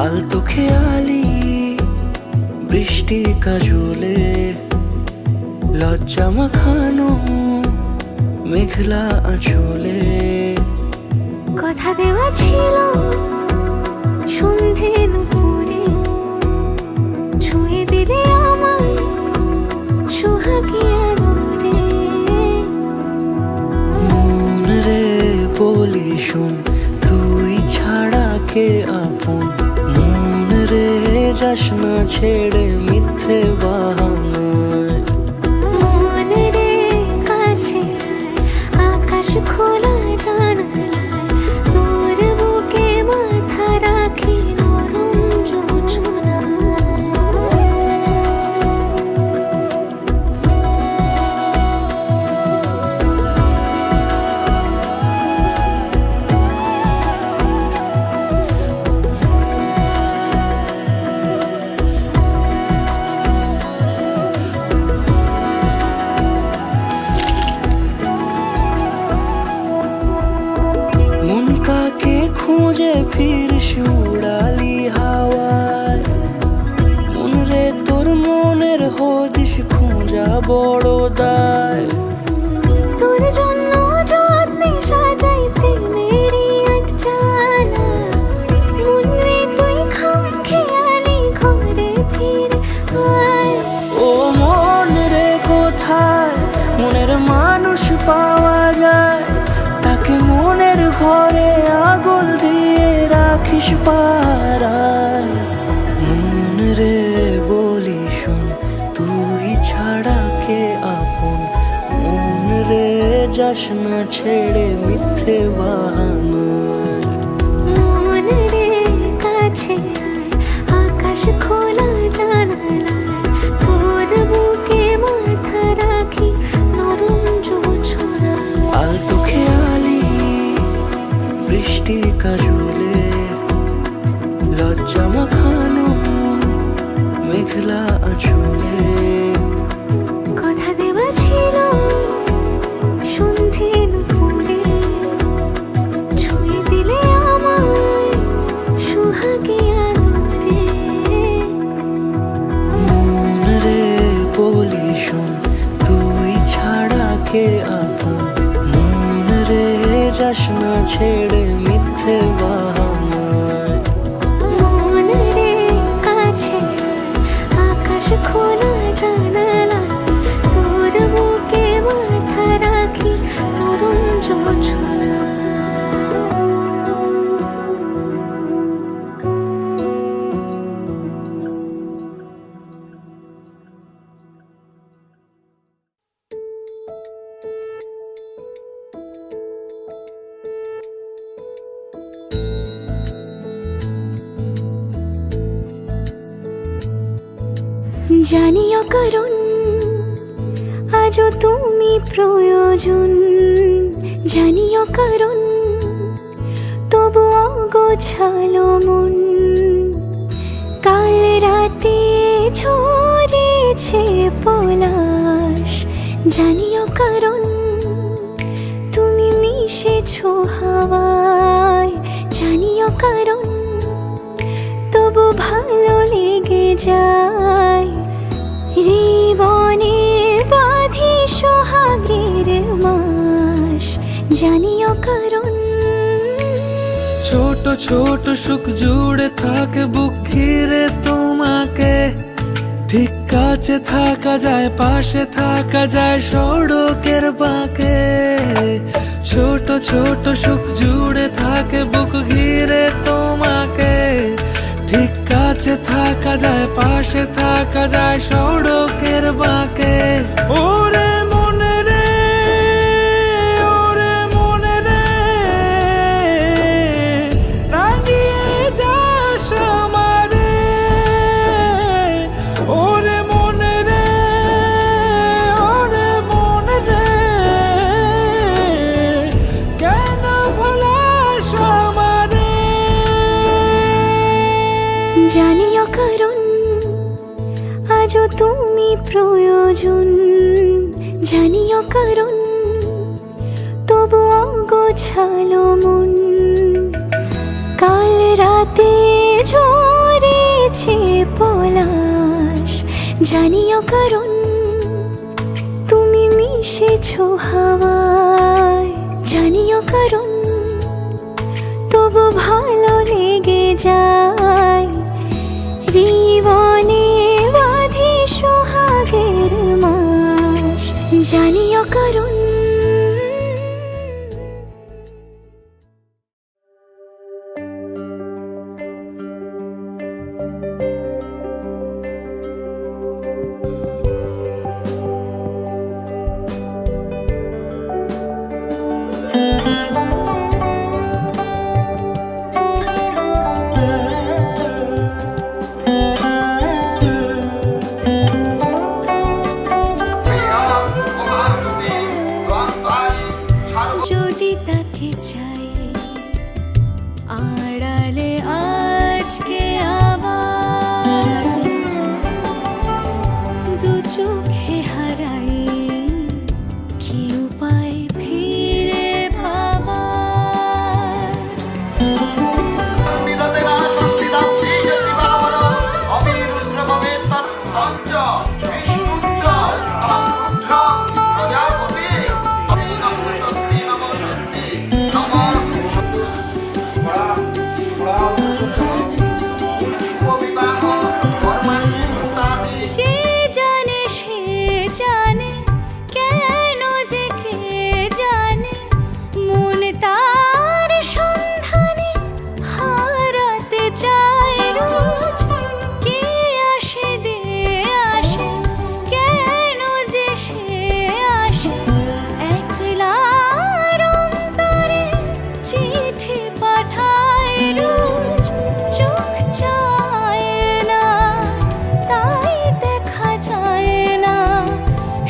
আলতো খেয়ালি বৃষ্টি কাজলে লজ্জা মাখানো মেঘলা আঁচলে কথা দেওয়া ছিল সন্ধে নুপুরে ছুঁয়ে দিলে আমায় সোহাগী আদরে। মন রে বলি শোন তুই ছাড়া কে আপন, মন রে যাস না ছেড়ে মিথ্যে বাহানায়। মন রে কাছে আয়, আকাশ খোলা জানালায় তোর বুকে মাথা রাখি নরম যোছনায়। মন কাকে খুঁজে ফিরিস উড়ালি হাওয়ায়, মন রে তোর মনের হদিস খোঁজা বড় দায়। তোর জন্য যত্নে সাজাই প্রেমেরই আটচালা, মন রে তুই খাম খেয়ালি ঘরে ফিরে আয়। ও মন রে কোথায় মনের মানুষ পাওয়া যায়, তাকে মনের ঘরে আগুন দিয়ে রাখিস পাড়ায়। মন রে বলি শোন তুই ছাড়া কে আপন, মন রে যাস না ছেড়ে মিথ্যে বাহানায়। মন রে কাছে আয়, আকাশ খোলা জানালায় তোর বুকে মাথা রাখি নরম যোছনায়। আলতো খেয়ালি বৃষ্টি কাজলে লজ্জা মাখানো মেঘলা আঁচলে কথা দেওয়া ছিল সন্ধে নুপুরে ছুঁয়ে দিলে আমায় সোহাগী আদরে। মন রে বলি শোন তুই ছাড়া কে আপন, মন রে যাস না ছেড়ে মিথ্যে বাহানায়। মন রে কাছে আয়, আকাশ খোলা জানালায় তোর বুকে মাথা রাখি নরম যোছনায়। জানিও কারণ আজও তুমি প্রয়োজন, জানিও কারণ তবু অগোছালো মন। কাল রাতে ঝরেছে পলাশ, জানিও কারণ তুমি মিশেছো হাওয়ায়। জানিও কারণ তবু ভালো লেগে যায়, জীবনে বাঁধি সোহাগের মাস। জানিও কারণ ছোট ছোট সুখ জুড়ে থাকে বুক ঘিরে তোমাকে, ঠিক কাছে থাকা যায় পাশে থাকা যায় সড়কের বাঁকে। ছোট ছোট সুখ জুড়ে থাকে বুক ঘিরে তোমাকে, ঠিক কাছে থাকা যায় পাশে থাকা যায় সড়কের বাঁকে। ওরে মনে রে, ওরে মনে রে, রাঙিয়ে যাস আমারে। ওরে মনে রে, ওরে মনে রে, কেন ভোলাস আমারে। জানিও কারণ আজও তুমি প্রয়োজন, জানিও কারণ তবু অগোছালো মন। কাল রাতে জানিও কারণ তুমি মিশেছো হাওয়ায়, জানিও কারণ তবু ভালো লেগে যায়। জীবনে বাঁধি সোহাগের মাস, জানিও কারণ। যদি তাকে চাই আড়ালে আজকে আবার, দু চোখে হারাই কি উপায় ফিরে ভাবার। যে জানে সে জানে, কেন যে কে জানে, মন তার সন্ধানে হারাতে চায় রোজ। কে আসে দে আসে, কেন যে সে আসে, একলার অন্তরে চিঠি পাঠায় রোজ। চোখ চায় না তাই দেখা যায় না,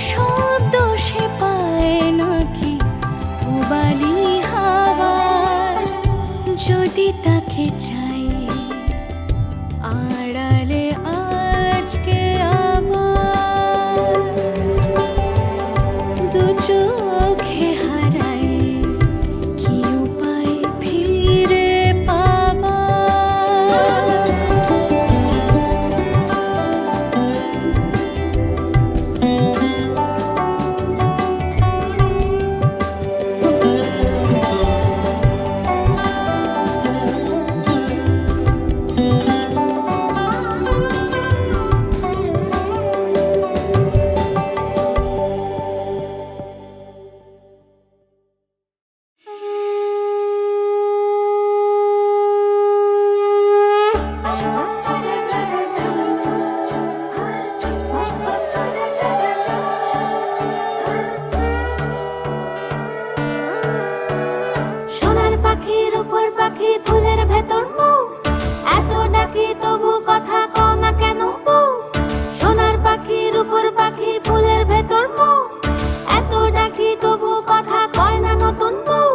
শব্দ সে পায় নাকি পুবালি হাওয়ার। যদি তাকে চাই আড়ালে আজকে আবার, দু চোখে হারাই কি উপায় ফিরে পাবার। সোনার পাখির উপর পাখি, ফুলের ভেতর মৌ, এত ডাকি তবু কথা কও না কেন বউ। সোনার পাখির উপর পাখি, ফুলের ভেতর মৌ, এত ডাকি তবু কথা কয় না নতুন বউ।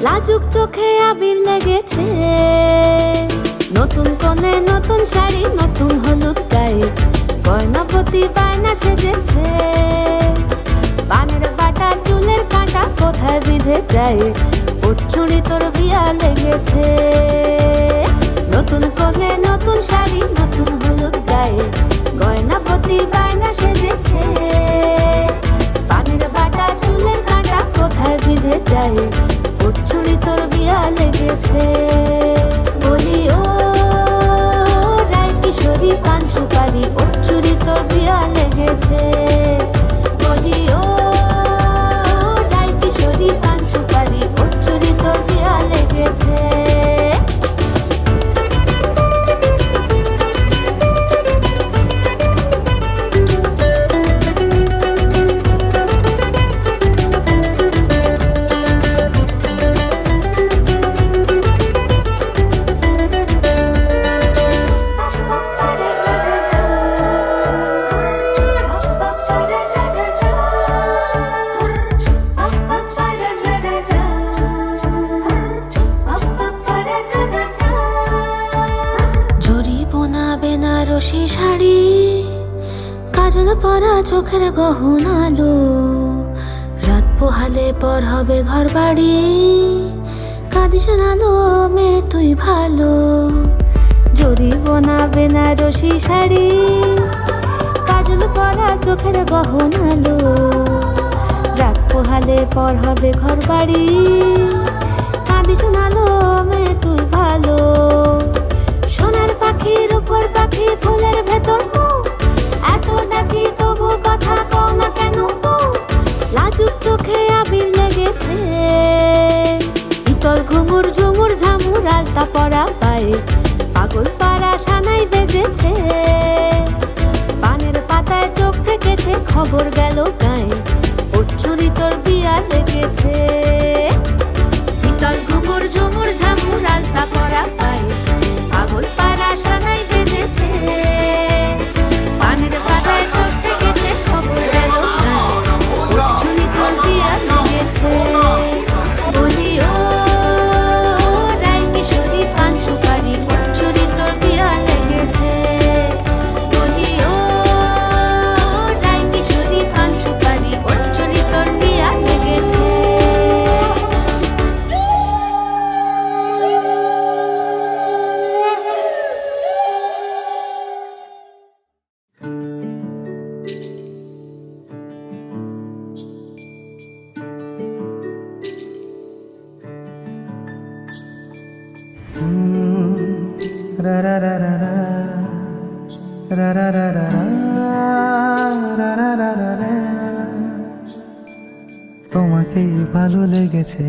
লাজুক চোখে আবির লেগেছে, নতুন কোণে নতুন শাড়ি, নতুন হলুদ গায়ে, গয়না প্রতি বায়না সেজেছে। পানের বাটা চুলের কাঁটা কোথায় বিঁধে যায়, উঠছুড়ি তোর বিয়া লেগেছে। নতুন কোণে নতুন শাড়ি, নতুন হলুদ গায়ে, গয়না প্রতি বায়না সেজেছে। পানের বাটা চুলের কাঁটা কোথায় বিঁধে যায়, উঠছুড়ি তোর বিয়া লেগেছে। বলি ও রায় কিশোরী পান সুপারি, উঠছুড়ি তোর বিয়া লেগেছে। বলি ও রায় কিশোরী পান সুপারি, উঠছুড়ি তোর বিয়া লেগেছে। বেনারসি শাড়ি, কাজল পরা চোখের গহনালো, রাত পোহালে পর হবে ঘর বাড়ি, কাঁদিস না লো মেয়ে তুই ভালো। জরি বোনা বেনারসি শাড়ি, কাজল কাজল পরা চোখের গহনালো, রাত পোহালে পর হবে ঘর বাড়ি, কাঁদি শোনালো মেয়ে তুই ভালো। সোনার পাখির উপর পাখি ফুলের ভেতর মুখ, এত ডাকি তবু কথা কও না কেন বউ? লাজুক চোখে আবির লেগেছে, ইতল ঘুঙুর ঝুমুর ঝামুর আলতা পরা পায়ে, পাগল পাড়া সানাই বেজেছে। পানের পাতায় চোখ থেকেছে, খবর গেল গায়ে, ওর চুরি তোর বিয়া লেগেছে। ইতল ঘুঙুর ঝুমুর ঝামুর আলতা পরা পায়ে, পাগল পাড়া সানাই বেজেছে। পানের পাতায় চোখ থেকেছে, খবর গেল গায়ে, ওর চুরি তোর বিয়া লেগেছে। বলিও রায় কিশোরী পান সুপারি, ওর চুরি তোর বিয়া লেগেছে। বলিও রায় কিশোরী পান সুপারি, ওর চুরি তোর বিয়া লেগেছে। রা রা রা রা রা রা রা রা রা রা রা রা রা রা। তোমাকেই ভালো লেগেছে,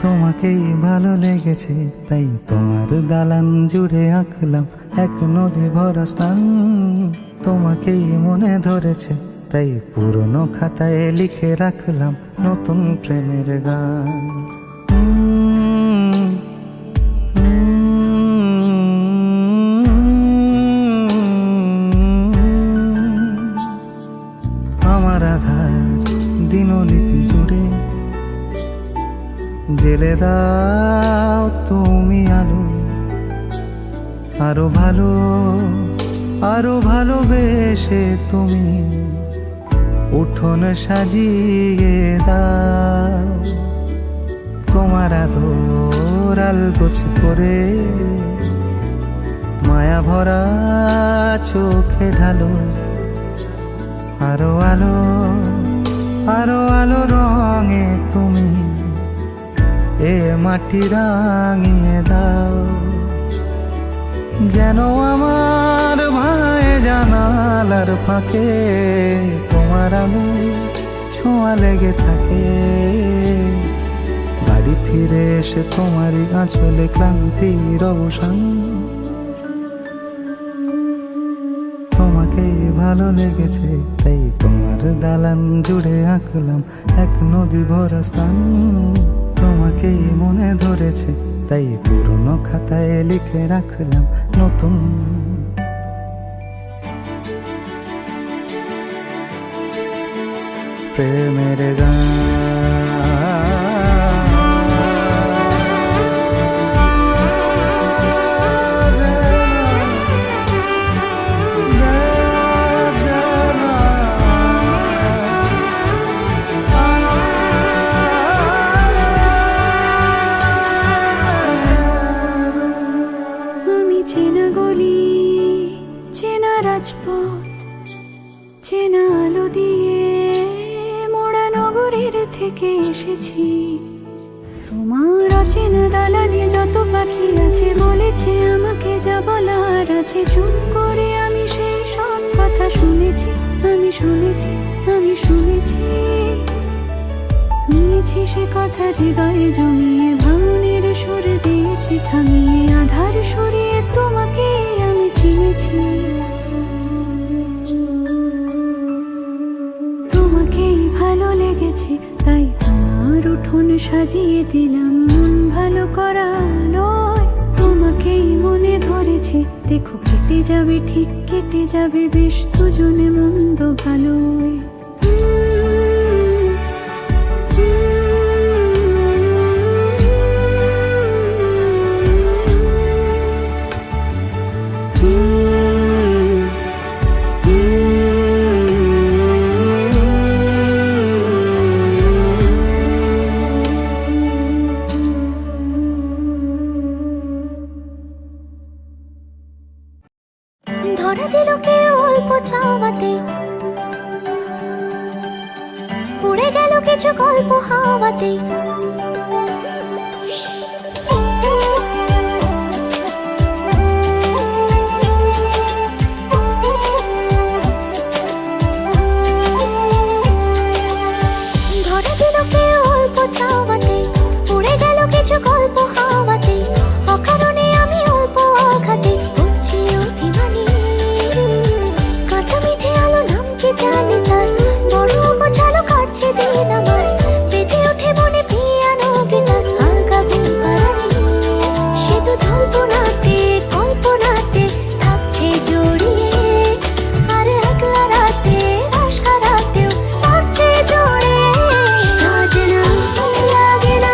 তোমাকেই ভালো লেগেছে, তাই তোমার দালান জুড়ে আঁকলাম এক নদী ভরা স্থান। তোমাকেই মনে ধরেছে, তাই পুরনো খাতায় লিখে রাখলাম নতুন প্রেমের গান। আমার আধার দিনলিপি জুড়ে জেলে দাও তুমি আলো, আরো ভালো আরো ভালোবেসে তুমি উঠোন সাজিয়ে দাও। তোমার আদর আলগোছ করে মায়া ভরা চোখে ঢালো, আরো আলো আরো আলো রঙে তুমি এ মাটি রাঙিয়ে দাও। যেন আমার ভাই জানালার ফাঁকে তোমার আলো ছোঁয়া লেগে থাকে। বাড়ি ফিরে এসে তোমারই আঁচলে ক্লান্তির অবসান। তোমাকেই ভালো লেগেছে, তাই তোমার দালান জুড়ে আঁকলাম এক নদী ভরা স্থান। তোমাকেই মনে ধরেছে, তাই পুরনো খাতায় লিখে রাখলাম নতুন প্রেমের গান। চেনা গলি, চেনা রাজপথ, চেনা আলো দিয়ে মোড়া নগরের থেকে এসেছি। তোমার অচেনা দালানে যত পাখি আছে, বলেছে আমাকে যা বলার আছে। চুপ করে আমি সেই সব কথা শুনেছি, আমি শুনেছি, আমি শুনেছি। নিয়েছি সে কথা হৃদয়ে জমিয়ে, ভাঙনের সুর দিয়েছি থামিয়ে। আধার সরিয়ে তোমাকে আমি চিনেছি, তোমাকেই ভালো লেগেছে, তাই তোমার উঠোন সাজিয়ে দিলাম মন ভালো করা আলোয়। তোমাকেই মনে ধরেছে, দেখো কেটে যাবে, ঠিক কেটে যাবে বেশ দুজনে মন্দ ভালোই। ধরা দিল কেউ অল্প চাওয়াতে, উড়ে গেল কিছু গল্প হাওয়াতে। ধরা দিল কেউ অল্প চাওয়াতে, উড়ে গেল কিছু গল্প হাওয়াতে। অকারণে আমি অল্প আঘাতে হচ্ছি অভিমানী। কাঁচা মিঠে আলো নাম কি জানি তার, বড় গোছালো কাটছে দিন আমার। বেজে ওঠে মনে পিয়ানো গিটার, হালকা ঘুম পাড়ানি। সে তো জল্পনাতে কল্পনাতে থাকছে জড়িয়ে, আর একলা রাতে আশকা রাতেও থাকছে জড়িয়ে। সাজনা লাগে না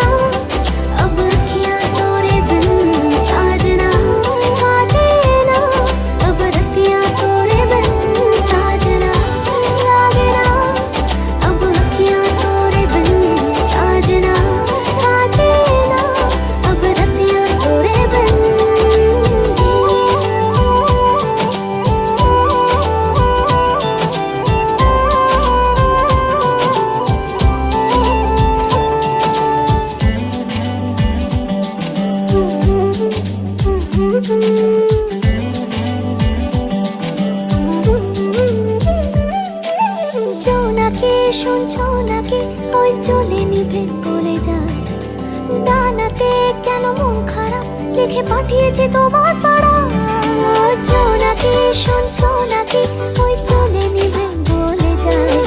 अब अखियाँ तोरे बिन, साजना काटे ना अब रतियाँ तोरे बिन। साजना लागे ना अब अखियाँ तोरे बिन, साजना काटे ना अब रतियाँ तोरे बिन। জোনাকি শুনছো নাকি ওই চলে নিভে বলে যায়, ডানাতে কেন মন খারাপ লিখে পাঠিয়েছে তোমার পাড়া। জোনাকি শুনছো নাকি ওই চলে নিভে বলে যায়,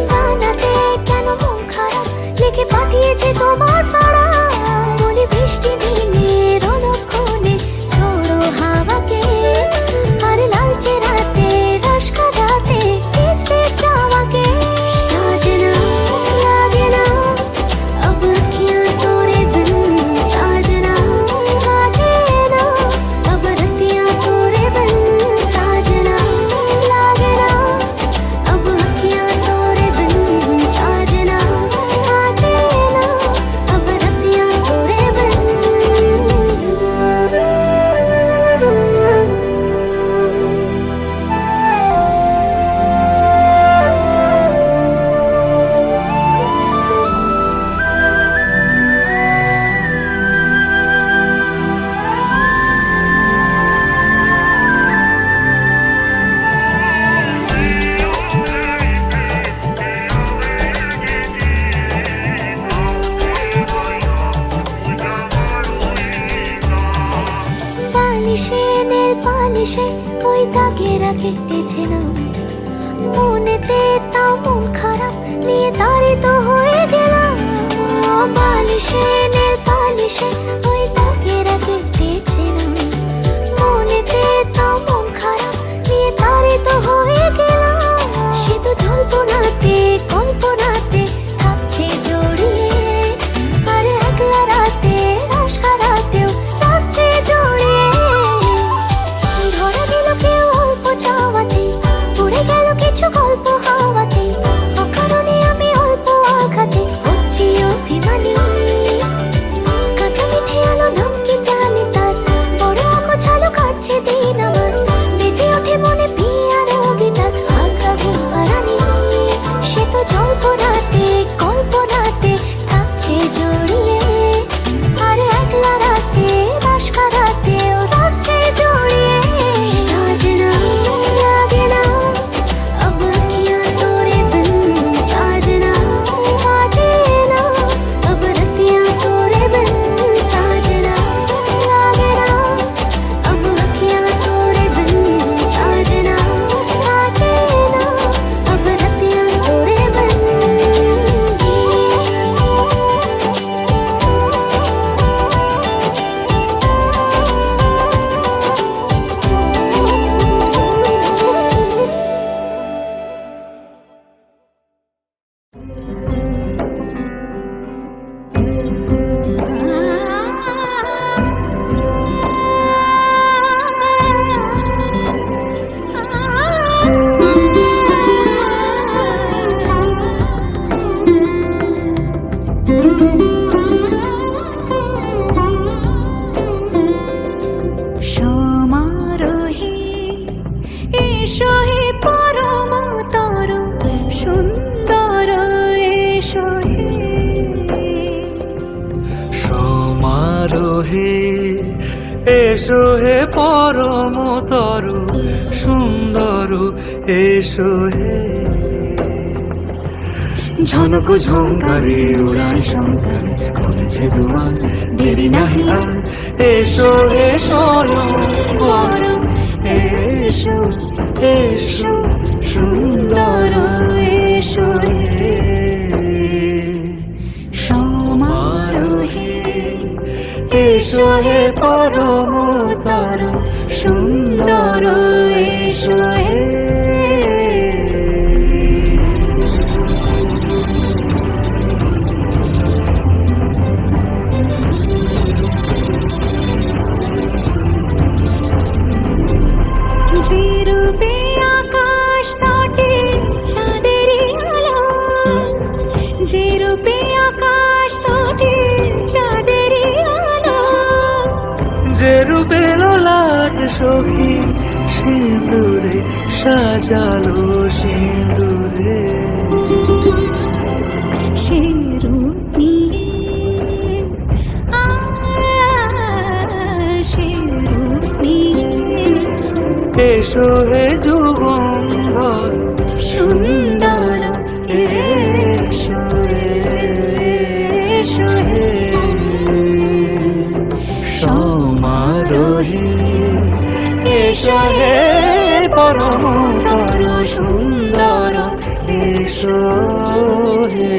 ডানাতে কেন মন খারাপ লিখে পাঠিয়েছে তোমার পাড়া। বলি বৃষ্টি দিনে রণক্ষণে ছোড়ো হাওয়াকে, আর লালচে রাতে রাশকা রাতে কিসে চাওয়াকে। साजना लागे ना अब अखियाँ तोरे बिन, साजना काटे ना अब रतियाँ तोरे बिन। साजना लागे ना अब अखियाँ तोरे बिन, साजना काटे ना अब रतियाँ तोरे बिन। পালিশে নীল পালিশে ওই দাগেরা কেটেছে না, মনেতে তাও মন খারাপ নিয়ে তাড়িত হয়ে গেলাম। পালিশে নীল পালিশে ওই দাগেরা কেটেছে না, মনেতে তাও মন খারাপ নিয়ে তাড়িত হয়ে গেলাম। সে তো জল্পনাতে কল্পনাতে থাকছে জড়িয়ে, আর একলা রাতে আশকা রাতেও থাকছে জড়িয়ে। ধরা দিল কেউ অল্প চাওয়াতে, উড়ে গেল কিছু গল্প হাওয়াতে। অকারণে আমি অল্প আঘাতে হচ্ছি অভিমানী। কাঁচা মিঠে আলো এসো হে পরমতর সুন্দর এসো হে সমারোহে এসো হে পরমতর সুন্দর এসো হে ঝনক ঝঙ্কারে উড়ায় শঙ্কারে খুলেছে দুয়ার দেরি নাহি আর এসো হে স্বয়ংবর এসো এসো সুন্দর এসো হে সমারোহে এসো হে পরমতর সুন্দর এসো হে যে রূপে আকাশ তটে চাঁদেরই আলো যে রূপে আকাশ তটে চাঁদেরই আলো যে রূপে লোলাট সখী সিঁদুরে সাজালো সিঁদুরে সে রূপ নিয়ে সে রূপ নিয়ে এসো হে যুগন্ধর সুন্দর এসো এসো হে সমারোহে এসো হে পরমতর সুন্দর এসো হে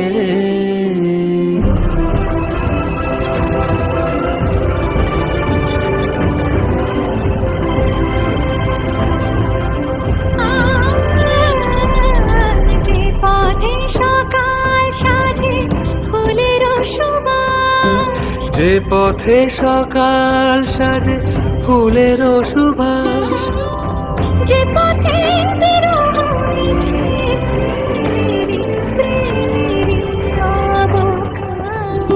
যে পথে সকাল সাজে ফুলের সুবাস যে পথে সকাল সাজে ফুলের সুবাস যে পথে বিরহ মিছে প্রেমেরই প্রেমেরই অবকাশ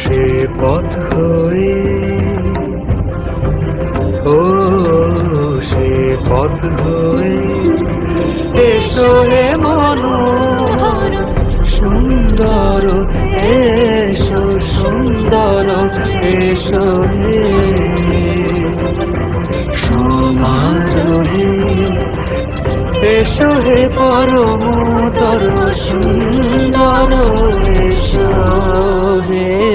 সে পথ হয়ে ও সে পথ হয়ে এসো হে মনোহর সুন্দর এসো সুন্দর এসো হে সমারোহে এসো হে পরমতর সুন্দর এসো হে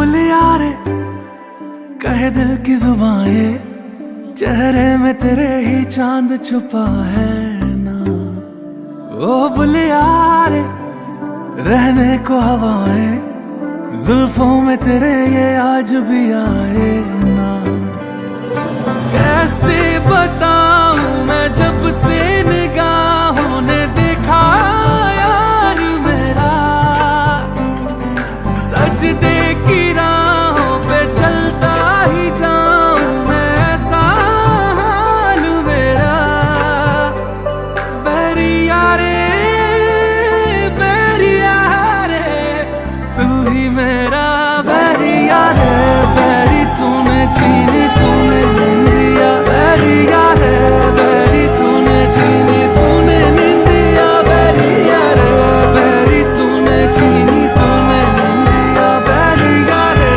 बुलिया रे कहे दिल की जुबाएं, चेहरे में तेरे ही चांद छुपा है ना। ओ बुलिया रे रहने को हवाएं, जुल्फों में तेरे ये आज भी आए ना। कैसे बताऊं मैं जब से निगाहों ने देखा यार मेरा, सजदे की राहों पे चलता ही जाऊं मैं, ऐसा हाल मेरा। बैरिया रे तू ही मेरा बैरिया रे, बैरी तूने छीनी तूने निंदिया, बैरिया रे बैरी तूने छीनी तूने निंदिया, बैरिया रे बैरी तूने छीनी तूने निंदिया, बैरिया रे।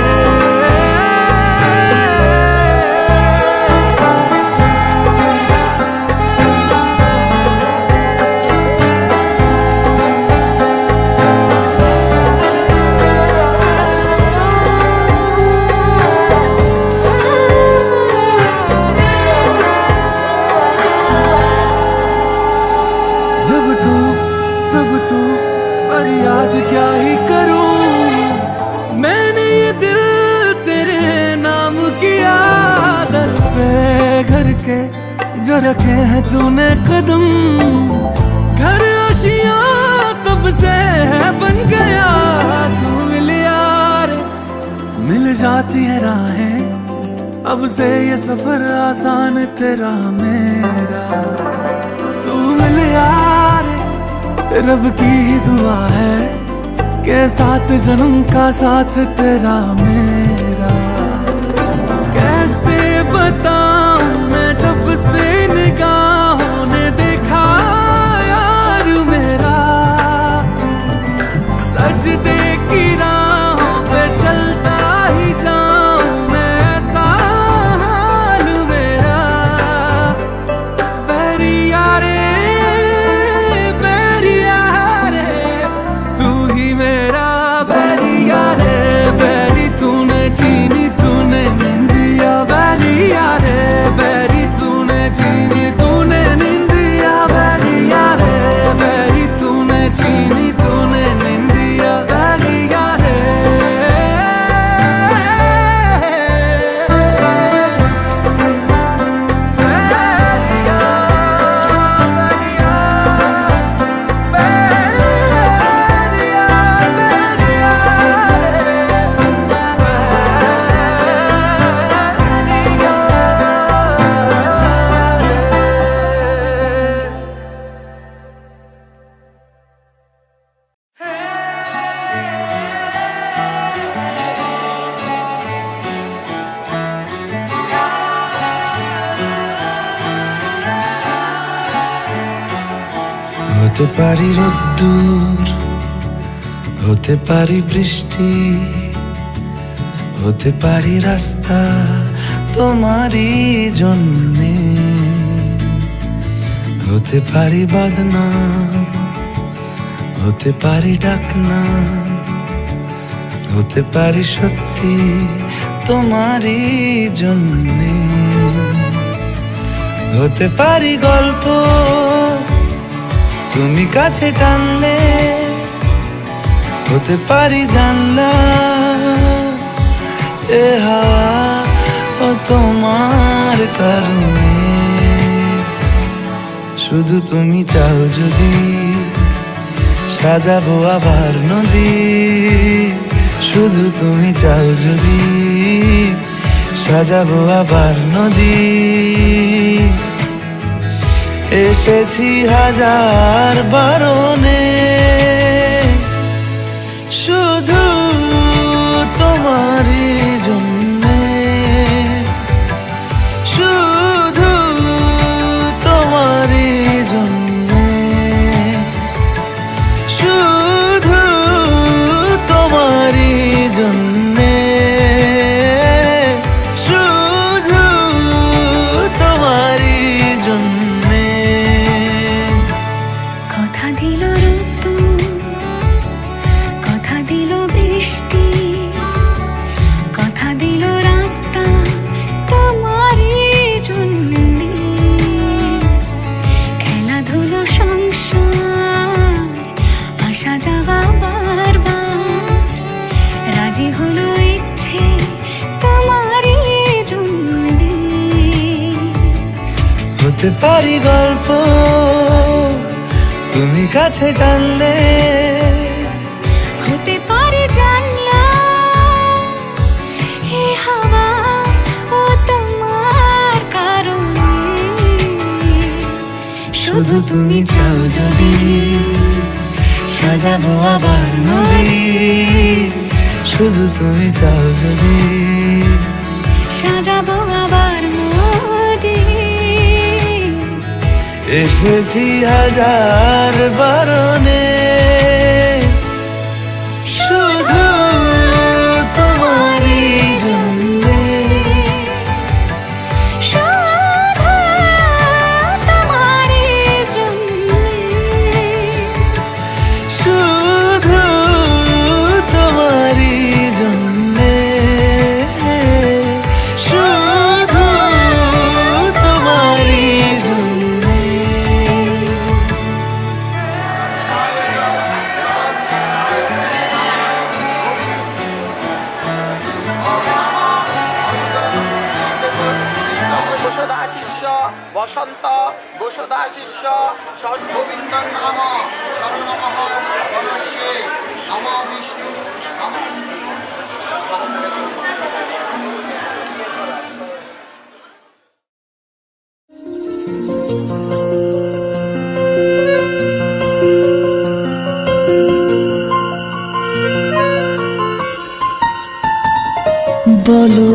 जब तू सब तू फरियाद क्या ही करूं, मैंने ये दिल तेरे नाम किया। दर पे घर के जो रखे हैं तूने कदम, घर आशियां तब से है बन गया। तू मिलिया रे मिल जाती है राहें, अब से ये सफर आसान तेरा मेरा। तू मिलिया रे रब की ही दुआ है, के साथ जन्म का साथ तेरा मेरा। कैसे बताऊं मैं जब से निगाहों ने देखा यार मेरा, सजदे की राहों पे चलता ही जाऊं मैं, ऐसा हाल मेरा। बैरिया रे तू ही मेरा बैरिया रे, बैरी तूने छीनी तूने निंदिया, बैरिया रे बैरी तूने छीनी तूने निंदिया, बैरिया रे बैरी तूने छीनी तूने निंदिया, बैरिया रे। হতে পারি রোদ্দুর, হতে পারি বৃষ্টি, হতে পারি রাস্তা তোমারই জন্যে, হতে পারি বদনাম, হতে পারি ডাকনাম, হতে পারি সত্যি তোমারই জন্যে, হতে পারি গল্প তুমি কাছে টানলে, হতে পারি জানলা এ হাওয়া ও তোমার কারণে। শুধু তুমি চাও যদি সাজাবো আবার নদী, শুধু তুমি চাও যদি সাজাবো আবার নদী। এসেছি হাজার বারণে শুধু তোমারই জন্যে, শুধু তোমারই জন্যে, শুধু তোমারই জন্যে, শুধু তোমারই জন্যে। কথা দিল ঋতু, কথা দিল বৃষ্টি, হতে পারি গল্প তুমি কাছে টানলে, হতে পারে জানলা হে হাওয়া ও তোমার কারণে। শুধু তুমি চাও যদি সাজাবো আবার নদী, শুধু তুমি চাও যদি সাজাবো আবার নদী। এসেছি হাজার বারণে, শুধু তোমারই জন্যে, শুধু তোমারই জন্যে, শুধু তোমারই জন্যে, শুধু তোমারই জন্যে। বসুধা শিষ্য বসন্ত বসুধা শিষ্য গোবিন্দ নাম শরণমঃ বনস্যে নম বিষ্ণু নম। বলো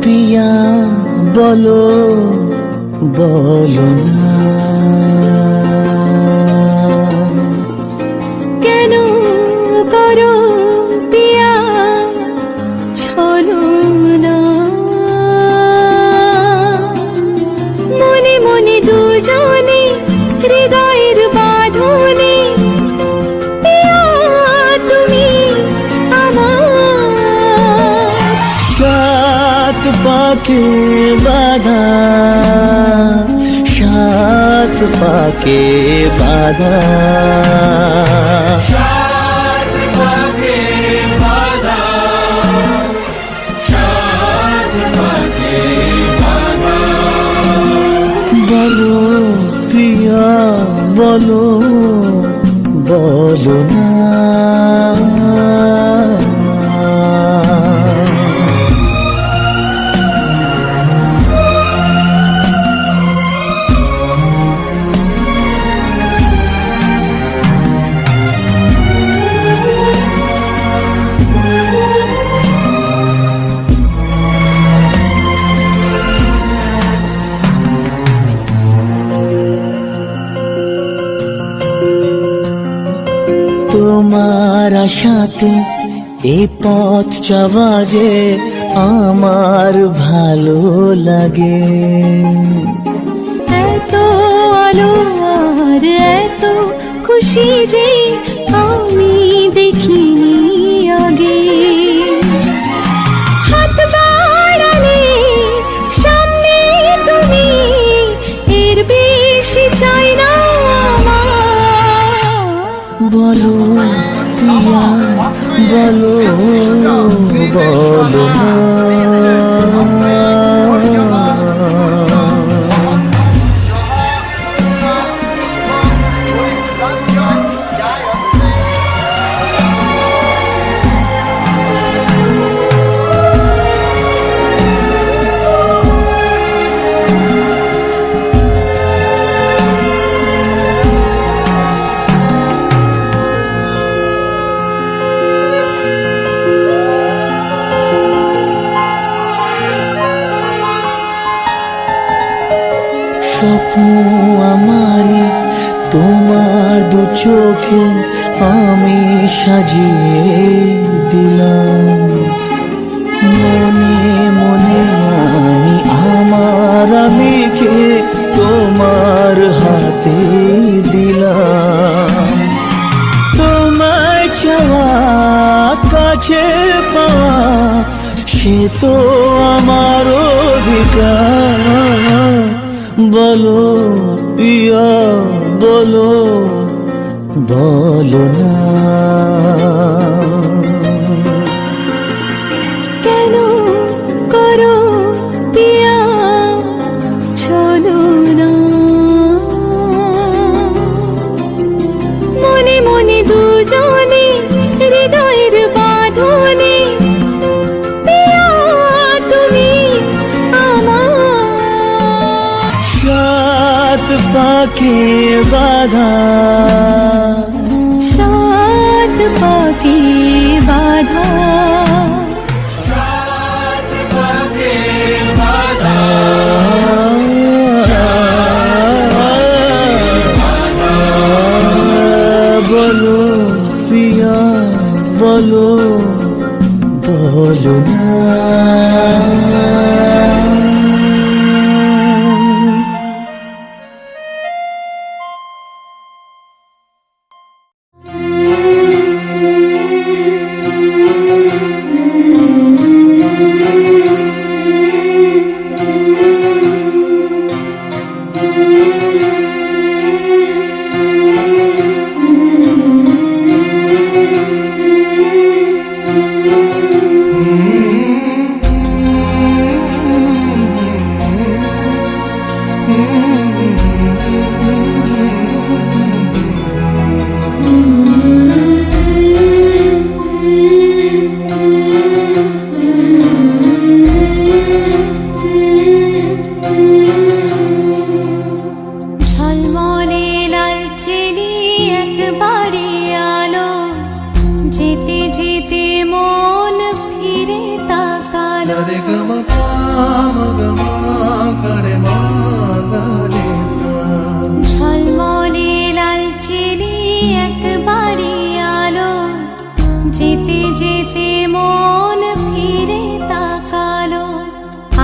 প্রিয়া বলো, বলো না কেন করো পিয়া ছলনা। মনে মনে দুজনে হৃদয়ের বাঁধনে পিয়া তুমি আমার। সাত পাকে বাধা, সাত পাকে বাধা, সাত পাকে বাধা, সাত পাকে বাধা। বলো প্রিয়া বলো, বলো না তোমার আশাতে এই পথ চাওয়া যে আমার ভালো লাগে। এত আলো আর এত খুশি যে আমি দেখিনি আগে। হাত বাড়ালে সামনে তুমি, এর বেশি চাই না আমার। বলো প্রিয়া বলো, বলো না স্বপ্ন আমারে তোমার দু চোখে আমি সাজিয়ে দিলাম। মনে মনে আমি আমার আমিকে তোমার হাতে দিলাম। তোমায় চাওয়া কাছে পাওয়া সে তো আমার অধিকার। বলো প্রিয়া বলো, বলো না কেন করো পিয়া ছলনা। পাখি বাধা, সাত পাখি বাধা, বলো প্রিয়া বলো, বলো না। ঝলমলে লালচেলি একবারে আলো, যেতে যেতে মন ফিরে তাকালো। ঝলমলে লালচেলি একবারে আলো, যেতে যেতে মন ফিরে তাকালো।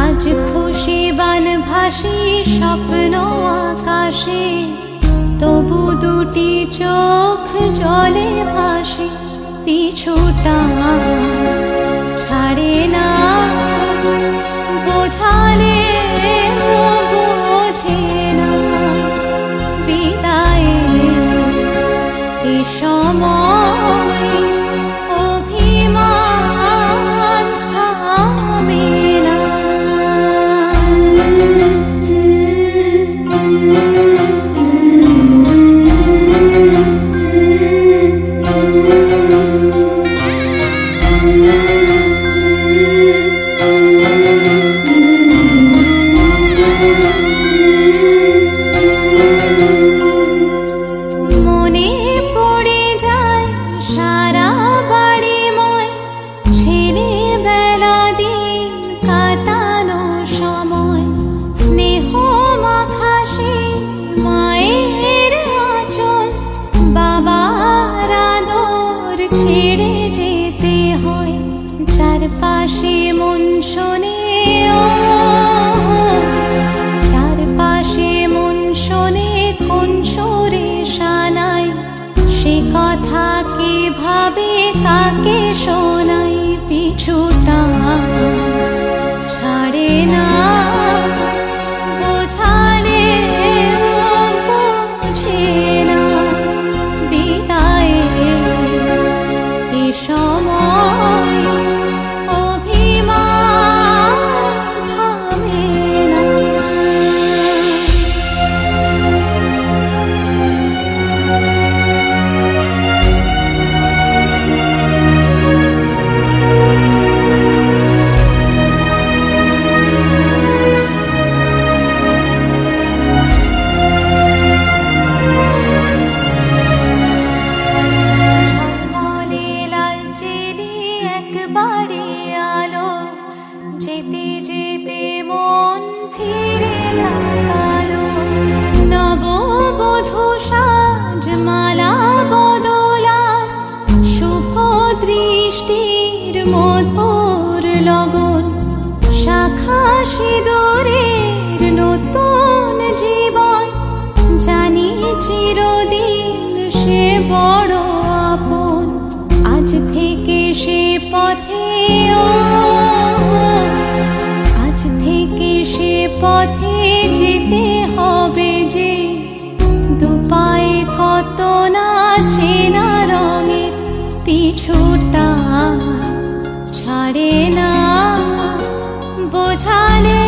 আজ খুশি বান ভাসি স্বপ্ন আকাশে, তবু দুটি চোখ জলে ভাসে। পিছুটা ছাড়ে না, বোঝালে বোঝে না। বিদায়ের এ সময় অভিমান থামে না। মনে পড়ে যায় সারা বাড়িময়, ছেলেবেলা দিন কাটানো সময়। স্নেহ মাখা সেই মায়ের আঁচল, বাবার আদর ছেড়ে যেতে হয়। চারপাশে মন শোনে ও, চারপাশে মন শোনে কোন সুরে শানাই। সে কথা কে ভাবে কাকে শোনাই। পিছুটা ছাড়ে না, বোঝালে বোঝে না। বিদায়ের এ সময় অভিমান থামে না। ঝলমলে লালচেলি একবারে আলো, যেতে যেতে মন ফিরে তাকালো। নববধূ সাজমালা বদলার, শুভ দৃষ্টির মধুর লগন। শাখা সিঁদুরের নতুন জীবন, জানি চিরদিন সে বড় আপন। আজ থেকে সে পথে ও, আজ থেকে সে পথে যেতে হবে যে। দুপায়ে কত না চেনা রঙের, পিছুটা ছাড়ে না, বোঝালে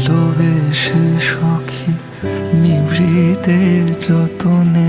ভালোবেসে সখী নিভৃতে যতনে